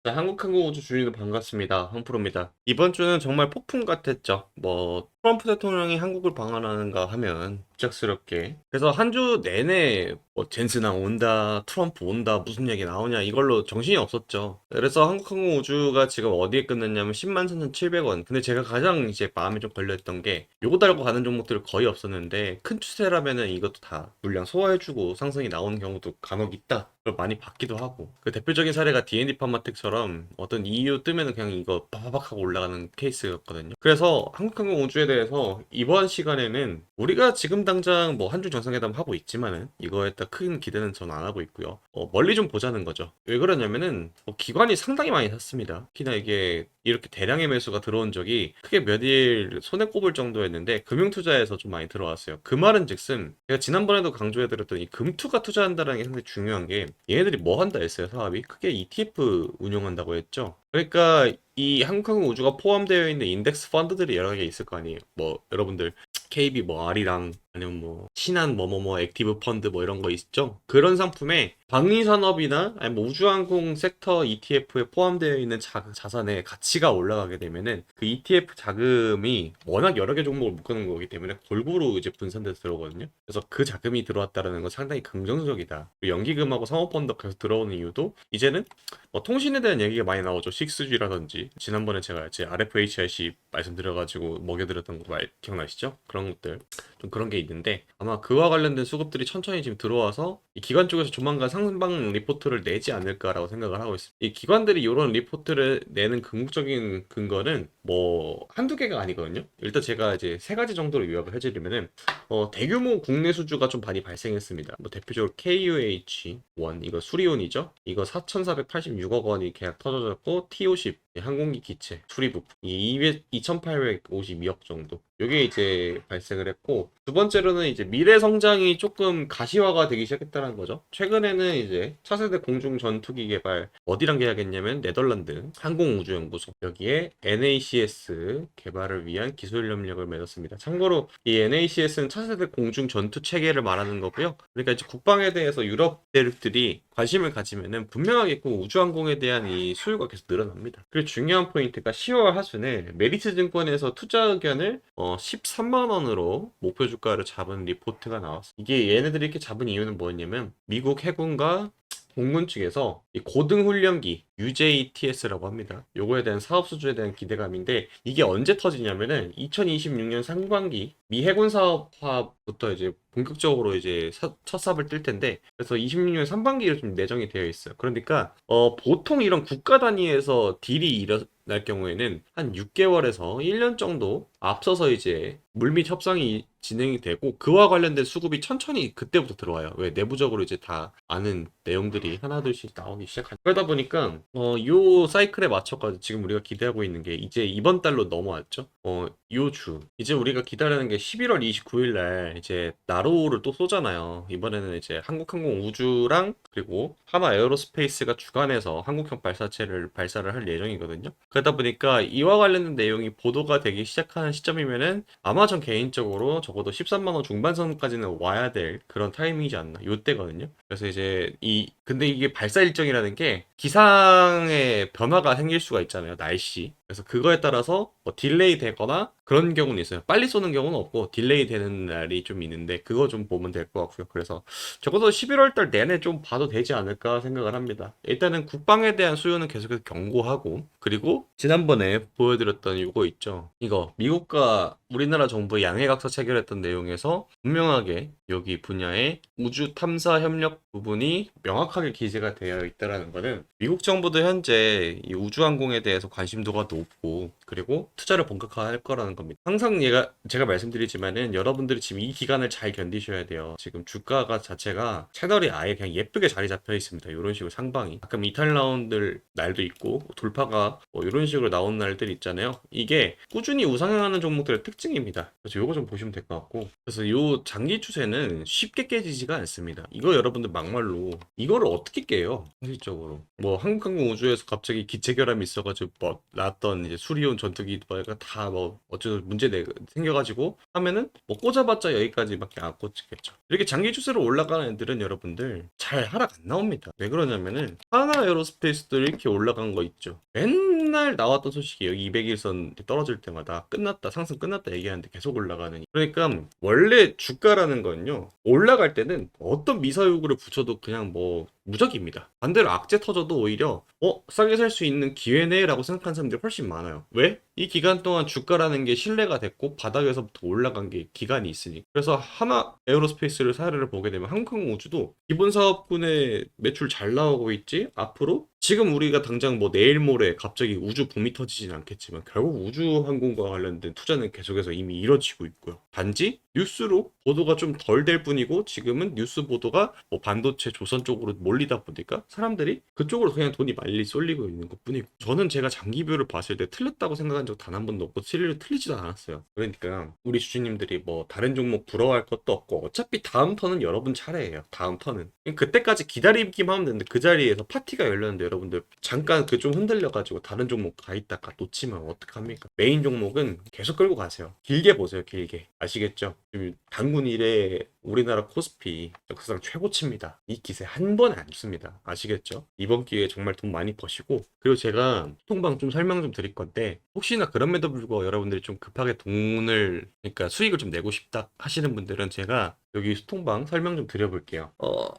네, 한국항공우주 주민들 반갑습니다. 황프로입니다. 이번 주는 정말 폭풍 같았죠. 트럼프 대통령이 한국을 방한하는가 하면 갑작스럽게. 그래서 한 주 내내 젠슨왕 온다, 트럼프 온다, 무슨 얘기 나오냐 이걸로 정신이 없었죠. 그래서 한국항공우주가 지금 어디에 끝났냐면 10만 3,700원. 근데 제가 가장 이제 마음에 좀 걸렸던 게 요거 달고 가는 종목들 거의 없었는데 큰 추세라면은 이것도 다 물량 소화해주고 상승이 나오는 경우도 간혹 있다. 걸 많이 받기도 하고 그 대표적인 사례가 D&D 파마텍처럼 어떤 EU 뜨면은 그냥 이거 빠바박 하고 올라가는 케이스였거든요. 그래서 한국항공 우주에 대해서 이번 시간에는 우리가 지금 당장 뭐 한중 정상회담 하고 있지만은 이거에 딱 큰 기대는 전 안 하고 있고요. 멀리 좀 보자는 거죠. 왜 그러냐면은 기관이 상당히 많이 샀습니다. 특히나 이게 이렇게 대량의 매수가 들어온 적이 크게 몇 일 손에 꼽을 정도였는데 금융투자에서 좀 많이 들어왔어요. 그 말은 즉슨 제가 지난번에도 강조해드렸던 이 금투가 투자한다는 게 상당히 중요한 게 얘네들이 뭐 한다 했어요, 사업이? 크게 ETF 운용한다고 했죠. 그러니까 이 한국항공 우주가 포함되어 있는 인덱스 펀드들이 여러 개 있을 거 아니에요. 뭐 여러분들 KB 뭐 R이랑 아니면 뭐 신한 뭐뭐뭐 액티브 펀드 뭐 이런 거 있죠. 그런 상품에 방위산업이나 아니면 뭐 우주항공 섹터 ETF에 포함되어 있는 자산의 가치가 올라가게 되면은 그 ETF 자금이 워낙 여러 개 종목을 묶는 거기 때문에 골고루 이제 분산돼서 들어오거든요. 그래서 그 자금이 들어왔다는 건 상당히 긍정적이다. 그리고 연기금하고 사모펀드가 계속 들어오는 이유도 이제는 통신에 대한 얘기가 많이 나오죠. 6G라든지 지난번에 제가 제 RFHIC 말씀드려가지고 먹여드렸던 거 기억나시죠? 그런 것들 좀 그런 게 있는데 아마 그와 관련된 수급들이 천천히 지금 들어와서 이 기관 쪽에서 조만간 상방 리포트를 내지 않을까라고 생각을 하고 있습니다. 이 기관들이 이런 리포트를 내는 궁극적인 근거는 뭐 한두 개가 아니거든요. 일단 제가 이제 세 가지 정도로 요약을 해드리면은 대규모 국내 수주가 좀 많이 발생했습니다. 뭐 대표적으로 KUH1 이거 수리온이죠. 이거 4,486억 원이 계약 터져졌고 T50 항공기 기체 수리 부품 이 2,852억 정도. 요게 이제 발생을 했고 두 번째로는 이제 미래 성장이 조금 가시화가 되기 시작했다는 거죠. 최근에는 이제 차세대 공중 전투기 개발 어디랑 계약했냐면 네덜란드 항공우주연구소 여기에 NACS 개발을 위한 기술 협력을 맺었습니다. 참고로 이 NACS는 차세대 공중 전투 체계를 말하는 거고요. 그러니까 이제 국방에 대해서 유럽 대륙들이 관심을 가지면은 분명하겠고 우주항공에 대한 이 수요가 계속 늘어납니다. 그리고 중요한 포인트가 10월 하순에 메리츠 증권에서 투자 의견을 13만 원으로 목표 주가를 잡은 리포트가 나왔어요. 이게 얘네들이 이렇게 잡은 이유는 뭐였냐면 미국 해군과 공군 측에서 이 고등훈련기 UJTS라고 합니다. 요거에 대한 사업 수주에 대한 기대감인데 이게 언제 터지냐면은 2026년 상반기 미 해군 사업화부터 이제 본격적으로 이제 첫 삽을 뜰 텐데 그래서 26년 상반기로 좀 내정이 되어 있어요. 그러니까 보통 이런 국가 단위에서 딜이 일어날 경우에는 한 6개월에서 1년 정도 앞서서 이제 물밑 협상이 진행이 되고 그와 관련된 수급이 천천히 그때부터 들어와요. 왜 내부적으로 이제 다 아는 내용들이 하나둘씩 나오기 시작하죠. 그러다 보니까 요 사이클에 맞춰가지고 지금 우리가 기대하고 있는 게 이제 이번 달로 넘어왔죠. 요 주 이제 우리가 기다리는 게 11월 29일 날 이제 나로우를 또 쏘잖아요. 이번에는 이제 한국항공 우주랑 그리고 하나 에어로스페이스가 주관해서 한국형 발사체를 발사를 할 예정이거든요. 그러다 보니까 이와 관련된 내용이 보도가 되기 시작하는 시점이면은 아마 전 개인적으로 적어도 13만 원 중반선까지는 와야 될 그런 타이밍이지 않나 요때거든요. 그래서 이제 근데 이게 발사 일정이라는 게 기상의 변화가 생길 수가 있잖아요. 날씨. 그래서 그거에 따라서 뭐 딜레이 되거나 그런 경우는 있어요. 빨리 쏘는 경우는 없고 딜레이 되는 날이 좀 있는데 그거 좀 보면 될 것 같고요. 그래서 적어도 11월 달 내내 좀 봐도 되지 않을까 생각을 합니다. 일단은 국방에 대한 수요는 계속해서 견고하고 그리고 지난번에 보여드렸던 이거 있죠. 이거 미국과 우리나라 정부의 양해각서 체결했던 내용에서 분명하게 여기 분야에 우주 탐사 협력 부분이 명확하게 기재가 되어 있다라는 거는 미국 정부도 현재 이 우주항공에 대해서 관심도가 높고 그리고 투자를 본격화할 거라는 겁니다. 항상 제가 말씀드리지만은 여러분들이 지금 이 기간을 잘 견디셔야 돼요. 지금 주가가 자체가 채널이 아예 그냥 예쁘게 자리 잡혀 있습니다. 이런 식으로 상방이 가끔 이탈 라운드 날도 있고 돌파가 뭐 이런 식으로 나온 날들 있잖아요. 이게 꾸준히 우상향하는 종목들의 특징입니다. 그래서 이거 좀 보시면 될 것 같고 그래서 요 장기 추세는 쉽게 깨지지가 않습니다. 이거 여러분들 막말로 이거를 어떻게 깨요? 현실적으로 뭐 한국항공 우주에서 갑자기 기체 결함이 있어가지고 뭐 나왔던 이제 수리온 새로운 전투기 다 뭐 어쩌고 문제 생겨가지고 하면은 뭐 꽂아봤자 여기까지밖에 안 꽂히겠죠. 이렇게 장기 추세로 올라가는 애들은 여러분들 잘 하락 안 나옵니다. 왜 그러냐면은 하나 에어로스페이스도 이렇게 올라간 거 있죠. 맨날 나왔던 소식이 여기 200일선 떨어질 때마다 끝났다, 상승 끝났다 얘기하는데 계속 올라가는. 그러니까 원래 주가라는 건요, 올라갈 때는 어떤 미사유구를 붙여도 그냥 뭐 무적입니다. 반대로 악재 터져도 오히려 싸게 살 수 있는 기회네 라고 생각하는 사람들이 훨씬 많아요. 왜? 이 기간 동안 주가라는 게 신뢰가 됐고 바닥에서부터 올라간 게 기간이 있으니. 그래서 하나 에어로스페이스를 사례를 보게 되면 한국항공우주도 기본 사업군의 매출 잘 나오고 있지, 앞으로 지금 우리가 당장 뭐 내일 모레 갑자기 우주 붐이 터지진 않겠지만 결국 우주항공과 관련된 투자는 계속해서 이미 이뤄지고 있고요. 단지 뉴스로 보도가 좀 덜 될 뿐이고, 지금은 뉴스 보도가 뭐 반도체 조선 쪽으로 몰리다 보니까 사람들이 그쪽으로 그냥 돈이 많이 쏠리고 있는 것 뿐이고, 저는 제가 장기뷰를 봤을 때 틀렸다고 생각한 적 단 한 번도 없고 실제로 틀리지도 않았어요. 그러니까 우리 주주님들이 뭐 다른 종목 부러워할 것도 없고, 어차피 다음 턴은 여러분 차례예요. 다음 턴은 그때까지 기다리기만 하면 되는데, 그 자리에서 파티가 열렸는데 여러분들 잠깐 그 좀 흔들려가지고 다른 종목 가 있다가 놓치면 어떡합니까? 메인 종목은 계속 끌고 가세요. 길게 보세요. 길게. 아시겠죠? 지금 단군 이래 우리나라 코스피 역사상 최고치입니다. 이 기세 한 번에 안 줍니다. 아시겠죠? 이번 기회에 정말 돈 많이 버시고, 그리고 제가 통방 좀 설명 좀 드릴 건데, 혹시나 그럼에도 불구하고 여러분들이 좀 급하게 돈을, 그러니까 수익을 좀 내고 싶다 하시는 분들은 제가 여기 수통방 설명 좀 드려볼게요.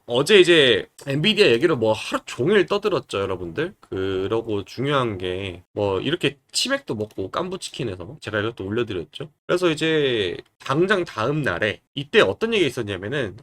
어제 이제 엔비디아 얘기를 뭐 하루 종일 떠들었죠, 여러분들. 그러고 중요한 게 뭐 이렇게 치맥도 먹고 깐부치킨에서 제가 이것도 올려드렸죠. 그래서 이제 당장 다음 날에 이때 어떤 얘기가 있었냐면은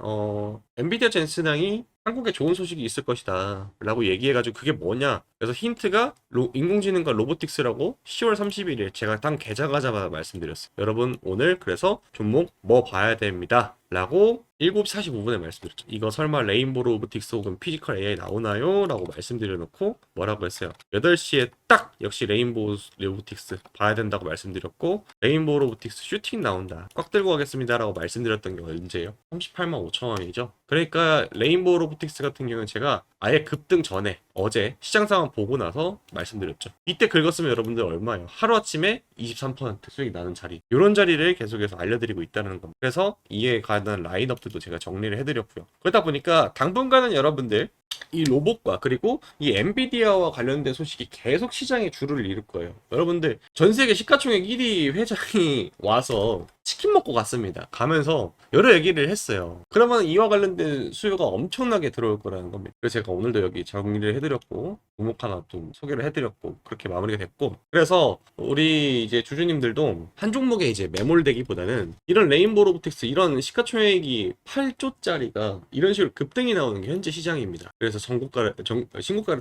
엔비디아 젠슨항이 한국에 좋은 소식이 있을 것이다 라고 얘기해가지고, 그게 뭐냐, 그래서 힌트가 인공지능과 로보틱스라고 10월 31일 제가 딱 개장하자마자 말씀드렸어요. 여러분 오늘 그래서 종목 뭐 봐야 됩니다 라고 7시 45분에 말씀드렸죠. 이거 설마 레인보우 로보틱스 혹은 피지컬 AI 나오나요? 라고 말씀드려놓고 뭐라고 했어요. 8시에 딱 역시 레인보우 로보틱스 봐야 된다고 말씀드렸고, 레인보우 로보틱스 슈팅 나온다 꽉 들고 가겠습니다 라고 말씀드렸던 게 언제예요? 38만 5천 원이죠. 그러니까 레인보우 로보틱스 같은 경우는 제가 아예 급등 전에 어제 시장 상황 보고 나서 말씀드렸죠. 이때 긁었으면 여러분들 얼마예요? 하루아침에 23% 수익이 나는 자리, 이런 자리를 계속해서 알려드리고 있다는 겁니다. 그래서 이에 관한 라인업들도 제가 정리를 해드렸고요. 그러다 보니까 당분간은 여러분들 이 로봇과 그리고 이 엔비디아와 관련된 소식이 계속 시장에 줄을 이룰 거예요. 여러분들 전세계 시가총액 1위 회장이 와서 치킨 먹고 갔습니다. 가면서 여러 얘기를 했어요. 그러면 이와 관련된 수요가 엄청나게 들어올 거라는 겁니다. 그래서 제가 오늘도 여기 정리를 해드렸고, 종목 하나 좀 소개를 해드렸고, 그렇게 마무리가 됐고, 그래서 우리 이제 주주님들도 한 종목에 이제 매몰되기보다는 이런 레인보우 로보틱스 이런 시가총액이 8조짜리가 이런 식으로 급등이 나오는 게 현재 시장입니다. 그래서 신고가를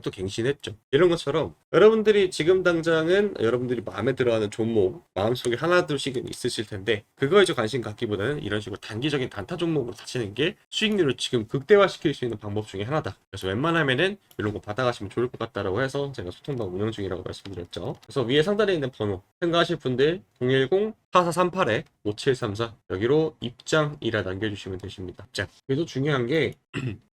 또 갱신했죠. 이런 것처럼 여러분들이 지금 당장은 여러분들이 마음에 들어하는 종목 마음속에 하나 둘씩은 있으실 텐데, 그거에 관심 갖기보다는 이런 식으로 단기적인 단타 종목으로 사시는 게 수익률을 지금 극대화시킬 수 있는 방법 중에 하나다. 그래서 웬만하면은 이런 거 받아가시면 좋을 것 같다라고 해서 제가 소통방 운영 중이라고 말씀드렸죠. 그래서 위에 상단에 있는 번호 생각하실 분들 010-4438-5734 여기로 입장이라 남겨주시면 되십니다. 입장. 그래도 중요한 게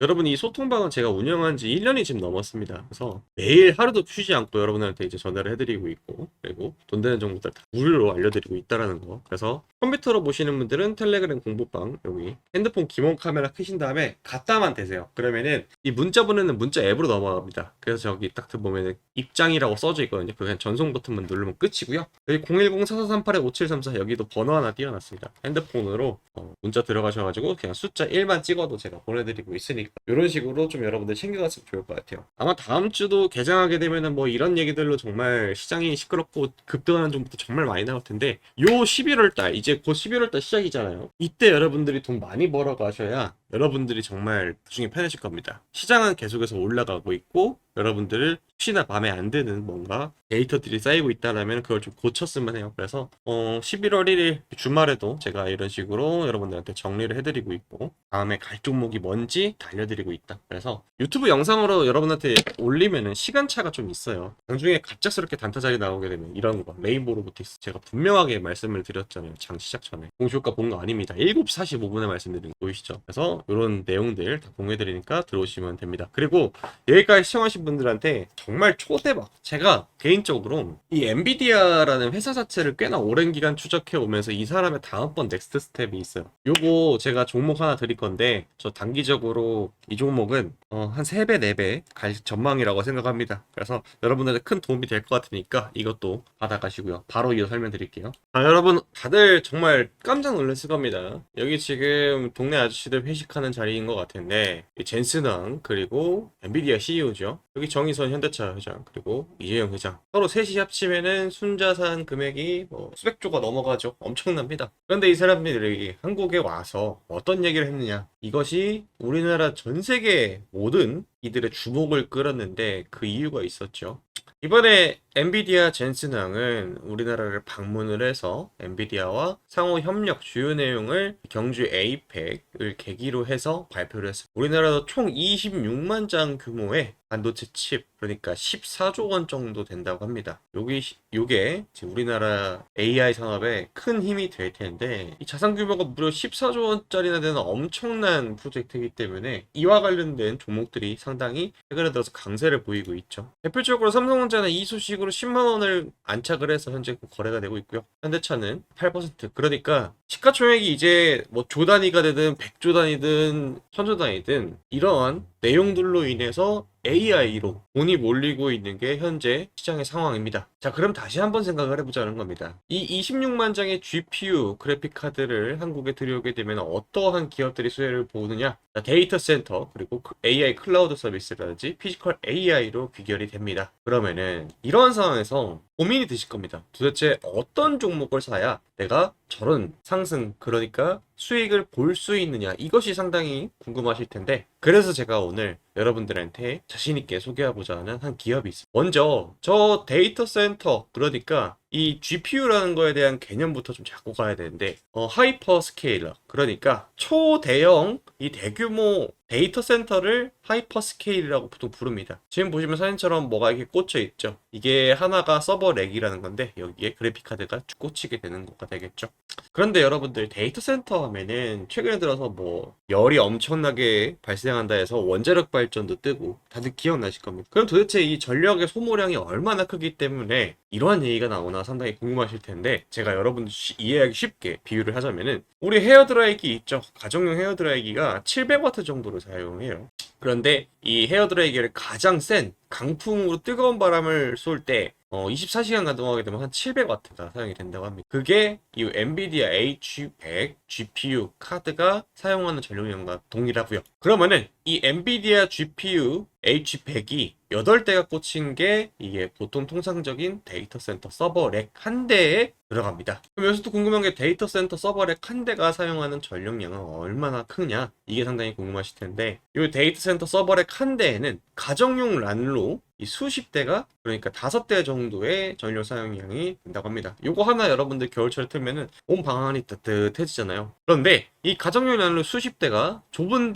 여러분 이 소통방은 제가 운영한 지 1년이 지금 넘었습니다. 그래서 매일 하루도 쉬지 않고 여러분한테 이제 전화를 해드리고 있고, 그리고 돈 되는 정보들 다 무료로 알려드리고 있다라는 거. 그래서 컴퓨터로 보시는 분들은 텔레그램 공부방 여기 핸드폰 기본 카메라 켜신 다음에 갖다만 대세요. 그러면은 이 문자 보내는 문자 앱으로 넘어갑니다. 그래서 저기 딱 보면은 입장이라고 써져 있거든요. 그냥 전송 버튼만 누르면 끝이고요. 여기 010-4438-5734 여기도 번호 하나 띄워놨습니다. 핸드폰으로 문자 들어가셔가지고 그냥 숫자 1만 찍어도 제가 보내드리고 있으니까 이런 식으로 좀 여러분들 챙겨갔으면 좋을 것 같아요. 아마 다음 주도 개장하게 되면은 뭐 이런 얘기들로 정말 시장이 시끄럽고 급등하는 종목도 정말 많이 나올 텐데, 요 11월 달 이제 곧 11월 달 시작이잖아요. 이때 여러분들이 돈 많이 벌어 가셔야 여러분들이 정말 나중에 편해질 겁니다. 시장은 계속해서 올라가고 있고, 여러분들을 혹시나 마음에 안 드는 뭔가 데이터들이 쌓이고 있다라면 그걸 좀 고쳤으면 해요. 그래서 11월 1일 주말에도 제가 이런 식으로 여러분들한테 정리를 해드리고 있고, 다음에 갈 종목이 뭔지 다 알려드리고 있다. 그래서 유튜브 영상으로 여러분한테 올리면은 시간차가 좀 있어요. 나중에 갑작스럽게 단타자리 나오게 되면 이런 거 레인보우 로보틱스 제가 분명하게 말씀을 드렸잖아요. 장 시작 전에 공시효과 본 거 아닙니다. 7시 45분에 말씀드린 거 보이시죠? 그래서 이런 내용들 다 공유해드리니까 들어오시면 됩니다. 그리고 여기까지 시청하신 분들한테 정말 초대박, 제가 개인적으로 이 엔비디아라는 회사 자체를 꽤나 오랜 기간 추적해 오면서 이 사람의 다음번 넥스트 스텝이 있어요. 요거 제가 종목 하나 드릴 건데 저 단기적으로 이 종목은 한 3배, 4배 갈 전망이라고 생각합니다. 그래서 여러분들한테 큰 도움이 될 것 같으니까 이것도 받아가시고요. 바로 이어 설명드릴게요. 여러분 다들 정말 깜짝 놀랐을 겁니다. 여기 지금 동네 아저씨들 회식하는 자리인 것 같은데 젠슨왕 그리고 엔비디아 CEO죠. 여기 정의선 현대차 회장 그리고 이재용 회장 서로 셋이 합치면은 순자산 금액이 뭐 수백조가 넘어가죠. 엄청납니다. 그런데 이 사람들이 한국에 와서 어떤 얘기를 했느냐, 이것이 우리나라 전 세계 모든 이들의 주목을 끌었는데 그 이유가 있었죠. 이번에 엔비디아 젠슨왕은 우리나라를 방문을 해서 엔비디아와 상호 협력 주요 내용을 경주 에이펙을 계기로 해서 발표를 했습니다. 우리나라도 총 26만 장 규모의 반도체 칩, 그러니까 14조 원 정도 된다고 합니다. 요게 지금 우리나라 AI 산업에 큰 힘이 될 텐데, 이 자산 규모가 무려 14조 원짜리나 되는 엄청난 프로젝트이기 때문에 이와 관련된 종목들이 상당히 최근에 들어서 강세를 보이고 있죠. 대표적으로 삼성전자는 이 소식으로 10만 원을 안착을 해서 현재 거래가 되고 있고요. 현대차는 8%. 그러니까 시가총액이 이제 뭐 조 단위가 되든 100조 단위든 1000조 단위든 이러한 내용들로 인해서 AI로 돈이 몰리고 있는 게 현재 시장의 상황입니다. 자, 그럼 다시 한번 생각을 해보자는 겁니다. 이 26만 장의 GPU 그래픽 카드를 한국에 들여오게 되면 어떠한 기업들이 수혜를 보느냐? 자, 데이터 센터 그리고 AI 클라우드 서비스라든지 피지컬 AI로 귀결이 됩니다. 그러면은 이러한 상황에서 고민이 드실 겁니다. 도대체 어떤 종목을 사야 내가 저런 상승, 그러니까 수익을 볼 수 있느냐, 이것이 상당히 궁금하실 텐데, 그래서 제가 오늘 여러분들한테 자신있게 소개하고자 하는 한 기업이 있습니다. 먼저 저 데이터 센터, 그러니까 이 GPU라는 거에 대한 개념부터 좀 잡고 가야 되는데, 하이퍼 스케일러, 그러니까 초대형 이 대규모 데이터 센터를 하이퍼 스케일이라고 보통 부릅니다. 지금 보시면 사진처럼 뭐가 이렇게 꽂혀 있죠. 이게 하나가 서버 렉이라는 건데 여기에 그래픽 카드가 쭉 꽂히게 되는 거가 되겠죠. 그런데 여러분들 데이터 센터 하면은 최근에 들어서 뭐 열이 엄청나게 발생한다 해서 원자력 발전도 뜨고 다들 기억나실 겁니다. 그럼 도대체 이 전력의 소모량이 얼마나 크기 때문에 이러한 얘기가 나오나 상당히 궁금하실 텐데, 제가 여러분들 이해하기 쉽게 비유를 하자면은 우리 헤어드라이기 있죠. 가정용 헤어드라이기가 700W 정도를 사용해요. 그런데 이 헤어드라이기를 가장 센 강풍으로 뜨거운 바람을 쏠 때 24시간 가동하게 되면 한 700W가 사용이 된다고 합니다. 그게 이 엔비디아 H100 GPU 카드가 사용하는 전력량과 동일하고요. 그러면은 이 엔비디아 GPU H100이 8대가 꽂힌 게 이게 보통 통상적인 데이터 센터 서버 렉 한 대에 들어갑니다. 그럼 여기서 또 궁금한 게 데이터 센터 서버 렉 한 대가 사용하는 전력량은 얼마나 크냐? 이게 상당히 궁금하실 텐데, 이 데이터 센터 서버 렉 한 대에는 가정용 란로 이 수십 대가, 그러니까 5대 정도의 전력 사용량이 된다고 합니다. 요거 하나 여러분들 겨울철에 틀면은 온 방 안이 따뜻해지잖아요. 그런데 이 가정용 란로 수십 대가 좁은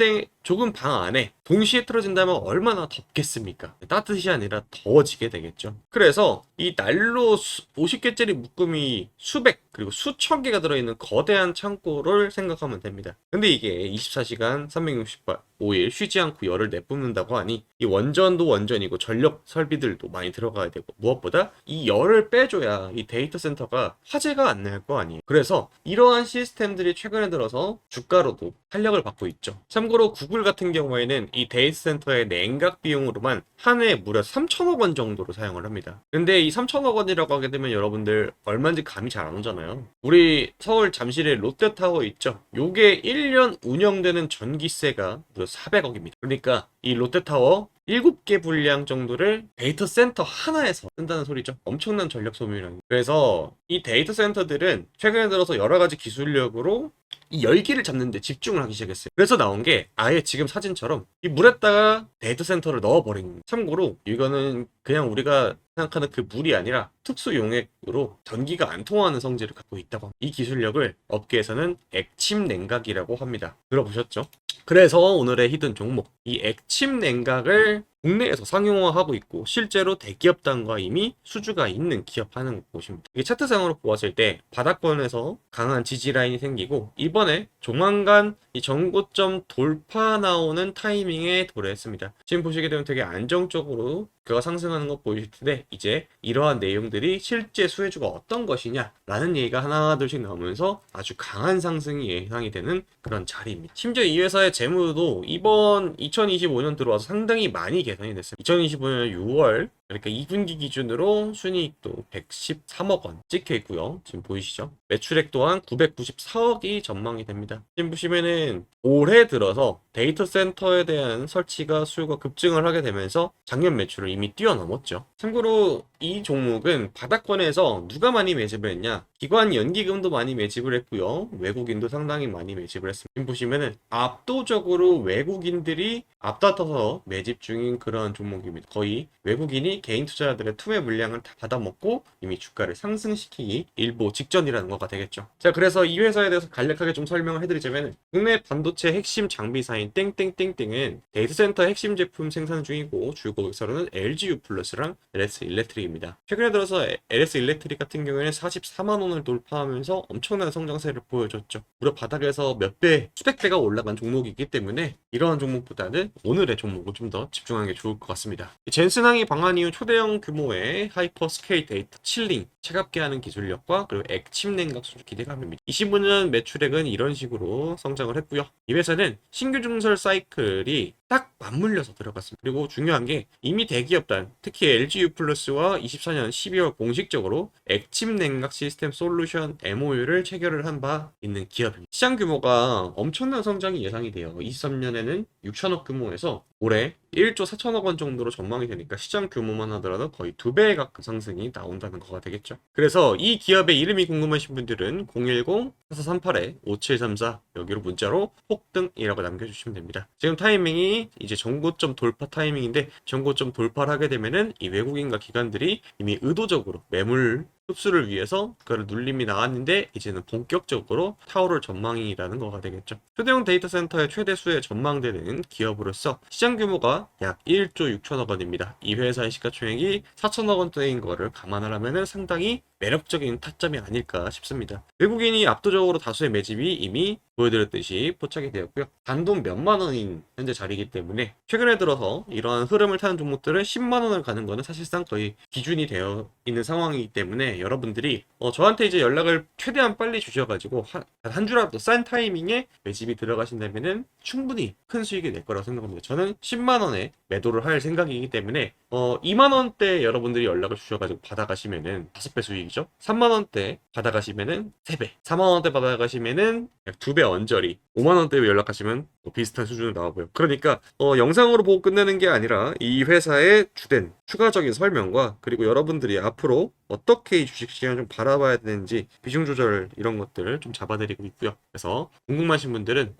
방 안에 동시에 틀어진다면 얼마나 덥겠습니까? 따뜻이 아니라 더워지게 되겠죠. 그래서 이 난로 50개짜리 묶음이 수백 그리고 수천 개가 들어있는 거대한 창고를 생각하면 됩니다. 근데 이게 24시간 365일 쉬지 않고 열을 내뿜는다고 하니 이 원전도 원전이고 전력 설비들도 많이 들어가야 되고, 무엇보다 이 열을 빼줘야 이 데이터 센터가 화재가 안 날 거 아니에요. 그래서 이러한 시스템들이 최근에 들어서 주가로도 탄력을 받고 있죠. 참고로 구글 같은 경우에는 이 데이터 센터의 냉각 비용으로만 한 해에 무려 3천억 원 정도로 사용을 합니다. 근데 이 3천억 원이라고 하게 되면 여러분들 얼마인지 감이 잘 안 오잖아요. 우리 서울 잠실에 롯데타워 있죠. 요게 1년 운영되는 전기세가 무려 400억입니다. 그러니까 이 롯데타워 7개 분량 정도를 데이터 센터 하나에서 쓴다는 소리죠. 엄청난 전력 소모량. 그래서 이 데이터 센터들은 최근에 들어서 여러 가지 기술력으로 이 열기를 잡는 데 집중을 하기 시작했어요. 그래서 나온 게 아예 지금 사진처럼 이 물에다가 데이터 센터를 넣어버린 겁니다. 참고로 이거는 그냥 우리가 생각하는 그 물이 아니라 특수 용액으로 전기가 안 통하는 성질을 갖고 있다고 합니다. 이 기술력을 업계에서는 액침 냉각이라고 합니다. 들어보셨죠? 그래서 오늘의 히든 종목, 이 액침 냉각을 국내에서 상용화하고 있고 실제로 대기업단과 이미 수주가 있는 기업 하는 곳입니다. 이게 차트상으로 보았을 때 바닥권에서 강한 지지 라인이 생기고 이번에 조만간 이 전고점 돌파 나오는 타이밍에 도래했습니다. 지금 보시게 되면 되게 안정적으로 그가 상승하는 거 보이실 텐데 이제 이러한 내용들이 실제 수혜주가 어떤 것이냐라는 얘기가 하나둘씩 나오면서 아주 강한 상승이 예상이 되는 그런 자리입니다. 심지어 이 회사의 재무도 이번 2025년 들어와서 상당히 많이 개선이 됐습니다. 2025년 6월 그러니까 2분기 기준으로 순이익도 113억 원 찍혀 있고요. 지금 보이시죠? 매출액 또한 994억이 전망이 됩니다. 지금 보시면은 올해 들어서 데이터 센터에 대한 설치가 수요가 급증을 하게 되면서 작년 매출을 이미 뛰어넘었죠. 참고로 이 종목은 바닥권에서 누가 많이 매집을 했냐? 기관 연기금도 많이 매집을 했고요. 외국인도 상당히 많이 매집을 했습니다. 지금 보시면은 압도적으로 외국인들이 앞다퉈서 매집 중인 그런 종목입니다. 거의 외국인이 개인 투자자들의 투매 물량을 다 받아먹고 이미 주가를 상승시키기 일보 직전이라는 거가 되겠죠. 자, 그래서 이 회사에 대해서 간략하게 좀 설명을 해드리자면 국내 반도체 핵심 장비사인 땡땡땡땡은 데이터 센터 핵심 제품 생산 중이고 주 고객사로는 LGU 플러스랑 LS 일렉트릭입니다. 최근에 들어서 LS 일렉트릭 같은 경우에는 44만 원을 돌파하면서 엄청난 성장세를 보여줬죠. 무려 바닥에서 몇 배, 수백 배가 올라간 종목이기 때문에 이러한 종목보다는 오늘의 종목을 좀 더 집중하는 게 좋을 것 같습니다. 젠슨항이 방한 이후 초대형 규모의 하이퍼스케일 데이터 칠링, 차갑게 하는 기술력과 그리고 액침 냉각 수주 기대감입니다. 25년 매출액은 이런 식으로 성장을 했고요. 이 회사는 신규 증설 사이클이 딱 맞물려서 들어갔습니다. 그리고 중요한 게 이미 대기업단, 특히 LGU 플러스와 24년 12월 공식적으로 액침 냉각 시스템 솔루션 MOU를 체결을 한 바 있는 기업입니다. 시장 규모가 엄청난 성장이 예상이 돼요. 23년에는 6천억 규모에서 올해 1조 4천억 원 정도로 전망이 되니까 시장 규모만 하더라도 거의 2배에 가까운 상승이 나온다는 거가 되겠죠. 그래서 이 기업의 이름이 궁금하신 분들은 010-4438-5734 여기로 문자로 폭등이라고 남겨주시면 됩니다. 지금 타이밍이 이제 전고점 돌파 타이밍인데 전고점 돌파를 하게 되면은 이 외국인과 기관들이 이미 의도적으로 매물 흡수를 위해서 그걸 눌림이 나왔는데 이제는 본격적으로 타오를 전망이라는 거가 되겠죠. 초대형 데이터 센터의 최대 수혜 전망되는 기업으로서 시장 규모가 약 1조 6천억 원입니다. 이 회사의 시가총액이 4천억 원대인 거를 감안하려면 상당히 매력적인 타점이 아닐까 싶습니다. 외국인이 압도적으로 다수의 매집이 이미 보여드렸듯이 포착이 되었고요. 단돈 몇만 원인 현재 자리이기 때문에 최근에 들어서 이러한 흐름을 타는 종목들은 10만 원을 가는 거는 사실상 거의 기준이 되어 있는 상황이기 때문에 여러분들이 저한테 이제 연락을 최대한 빨리 주셔가지고 한 주라도 싼 타이밍에 매집이 들어가신다면은 충분히 큰 수익이 낼 거라고 생각합니다. 저는 10만 원에 매도를 할 생각이기 때문에 2만 원대 여러분들이 연락을 주셔가지고 받아가시면은 5배 수익이죠. 3만 원대 받아가시면은 3배, 4만 원대 받아가시면은 약 2배 언저리, 5만 원대 연락하시면 비슷한 수준으로 나오고요. 그러니까 영상으로 보고 끝내는 게 아니라 이 회사의 주된 추가적인 설명과 그리고 여러분들이 앞으로 어떻게 이 주식시장을 좀 바라봐야 되는지 비중 조절 이런 것들을 좀 잡아드리고 있고요. 그래서 궁금하신 분들은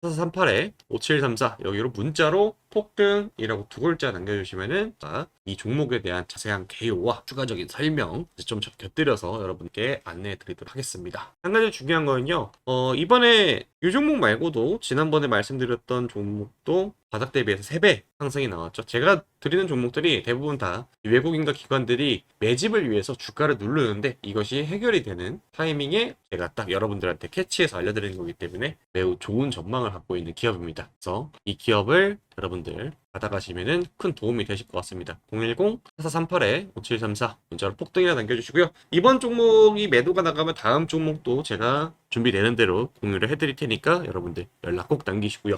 010-4438-5734 여기로 문자로 폭등이라고 두 글자 남겨주시면은 이 종목에 대한 자세한 개요와 추가적인 설명 좀 곁들여서 여러분께 안내해 드리도록 하겠습니다. 한 가지 중요한 거는요. 이번에 이 종목 말고도 지난번에 말씀드렸던 종목도 바닥 대비해서 3배 상승이 나왔죠. 제가 드리는 종목들이 대부분 다 외국인과 기관들이 매집을 위해서 주가를 누르는데 이것이 해결이 되는 타이밍에 제가 딱 여러분들한테 캐치해서 알려드리는 거기 때문에 매우 좋은 전망을 갖고 있는 기업입니다. 그래서 이 기업을 여러분들 받아가시면은 큰 도움이 되실 것 같습니다. 010-4438-5734 문자로 폭등이라 남겨주시고요. 이번 종목이 매도가 나가면 다음 종목도 제가 준비되는 대로 공유를 해드릴 테니까 여러분들 연락 꼭 남기시고요.